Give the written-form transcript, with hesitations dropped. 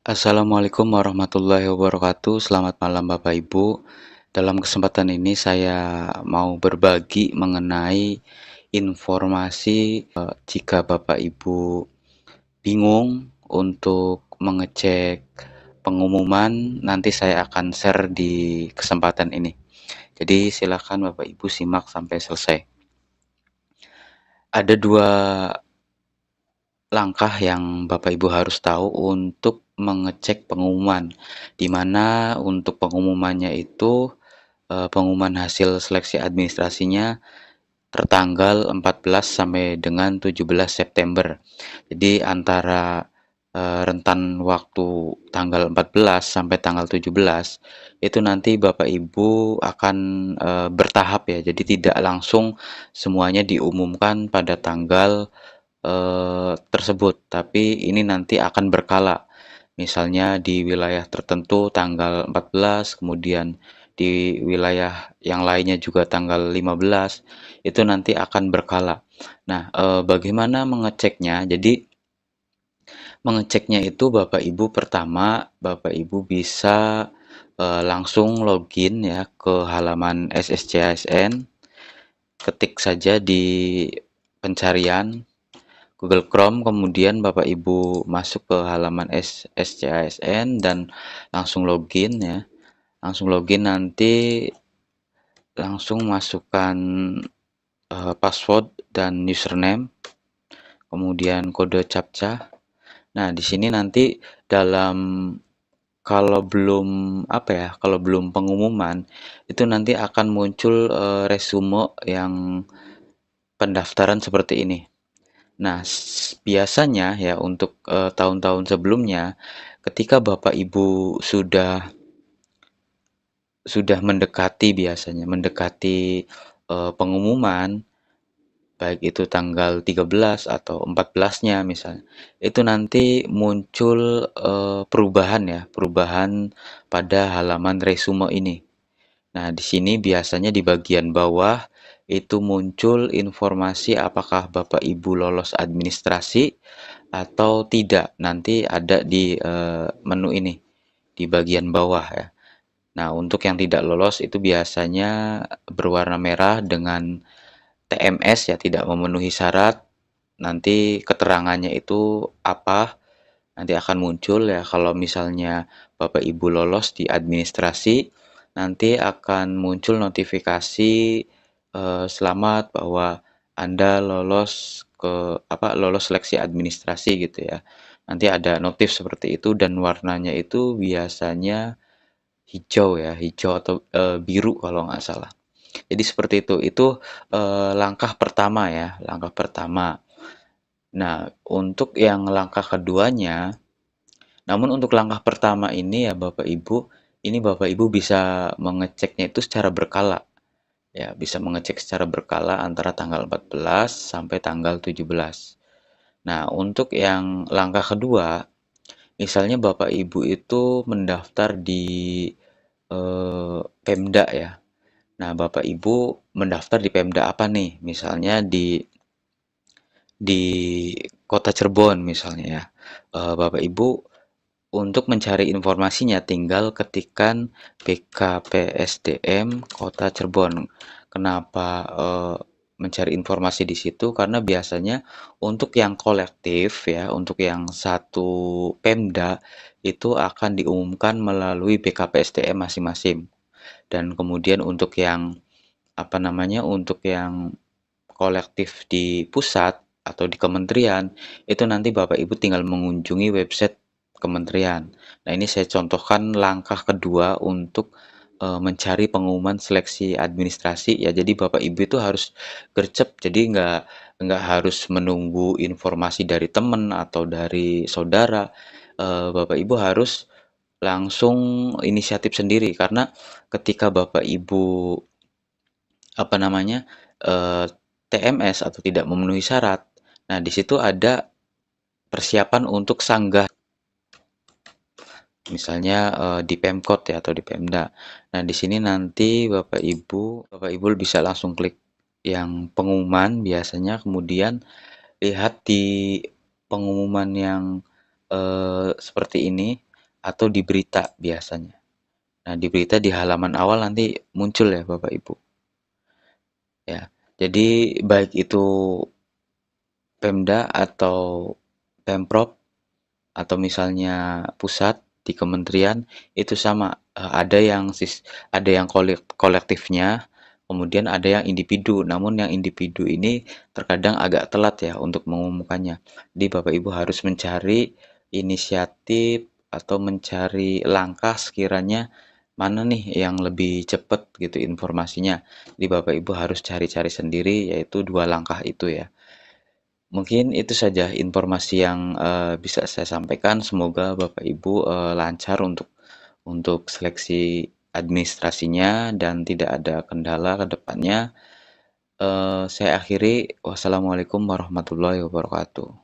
Assalamualaikum warahmatullahi wabarakatuh. Selamat malam Bapak Ibu. Dalam kesempatan ini saya mau berbagi mengenai informasi jika Bapak Ibu bingung untuk mengecek pengumuman, nanti saya akan share di kesempatan ini. Jadi silakan Bapak Ibu simak sampai selesai. Ada dua langkah yang Bapak Ibu harus tahu untuk mengecek pengumuman, di mana untuk pengumumannya itu pengumuman hasil seleksi administrasinya tertanggal 14 sampai dengan 17 September. Jadi antara rentan waktu tanggal 14 sampai tanggal 17 itu nanti Bapak Ibu akan bertahap ya. Jadi tidak langsung semuanya diumumkan pada tanggal tersebut, tapi ini nanti akan berkala. Misalnya di wilayah tertentu tanggal 14, kemudian di wilayah yang lainnya juga tanggal 15, itu nanti akan berkala. Nah, bagaimana mengeceknya? Jadi, mengeceknya itu Bapak Ibu pertama, Bapak Ibu bisa langsung login ya ke halaman SSCASN, ketik saja di pencarian Google Chrome, kemudian Bapak Ibu masuk ke halaman SCASN dan langsung login ya. Langsung login nanti langsung masukkan password dan username, kemudian kode captcha. Nah, di sini nanti dalam kalau belum kalau belum pengumuman itu nanti akan muncul resume yang pendaftaran seperti ini. Nah, biasanya ya untuk tahun-tahun sebelumnya, ketika Bapak Ibu sudah mendekati pengumuman, baik itu tanggal 13 atau 14-nya misalnya, itu nanti muncul perubahan pada halaman resume ini. Nah, di sini biasanya di bagian bawah itu muncul informasi apakah Bapak Ibu lolos administrasi atau tidak. Nanti ada di menu ini di bagian bawah ya. Nah, untuk yang tidak lolos itu biasanya berwarna merah dengan TMS ya, tidak memenuhi syarat. Nanti keterangannya itu apa? Nanti akan muncul ya. Kalau misalnya Bapak Ibu lolos di administrasi, nanti akan muncul notifikasi selamat bahwa Anda lolos seleksi administrasi gitu ya. Nanti ada notif seperti itu dan warnanya itu biasanya hijau ya, hijau atau biru kalau nggak salah. Jadi seperti itu. Itu langkah pertama ya, langkah pertama. Nah, untuk yang langkah keduanya, namun untuk langkah pertama ini ya Bapak Ibu, ini Bapak Ibu bisa mengeceknya itu secara berkala. Ya, bisa mengecek secara berkala antara tanggal 14 sampai tanggal 17. Nah, untuk yang langkah kedua, misalnya Bapak Ibu itu mendaftar di Pemda ya. Nah, Bapak Ibu mendaftar di Pemda apa nih? Misalnya di Kota Cirebon misalnya ya. Bapak Ibu untuk mencari informasinya tinggal ketikkan BKPSDM Kota Cirebon. Kenapa mencari informasi di situ? Karena biasanya untuk yang kolektif ya, untuk yang satu Pemda itu akan diumumkan melalui BKPSDM masing-masing. Dan kemudian untuk yang untuk yang kolektif di pusat atau di kementerian, itu nanti Bapak Ibu tinggal mengunjungi website kementerian. Nah, ini saya contohkan langkah kedua untuk mencari pengumuman seleksi administrasi ya. Jadi Bapak Ibu itu harus gercep. Jadi nggak harus menunggu informasi dari teman atau dari saudara. Bapak Ibu harus langsung inisiatif sendiri karena ketika Bapak Ibu apa namanya, TMS atau tidak memenuhi syarat. Nah, di situ ada persiapan untuk sanggah, misalnya di Pemkot ya atau di Pemda. Nah, di sini nanti Bapak Ibu bisa langsung klik yang pengumuman biasanya, kemudian lihat di pengumuman yang seperti ini. atau di berita biasanya. Nah, di berita di halaman awal nanti muncul ya Bapak Ibu. Ya. Jadi baik itu Pemda atau Pemprov atau misalnya pusat di kementerian itu sama, ada yang kolektifnya, kemudian ada yang individu. Namun yang individu ini terkadang agak telat ya untuk mengumumkannya. Jadi Bapak Ibu harus mencari inisiatif atau mencari langkah sekiranya mana nih yang lebih cepat gitu informasinya. Jadi Bapak Ibu harus cari-cari sendiri yaitu dua langkah itu ya. Mungkin itu saja informasi yang, bisa saya sampaikan. Semoga Bapak Ibu, lancar untuk seleksi administrasinya dan tidak ada kendala ke depannya. Saya akhiri, wassalamualaikum warahmatullahi wabarakatuh.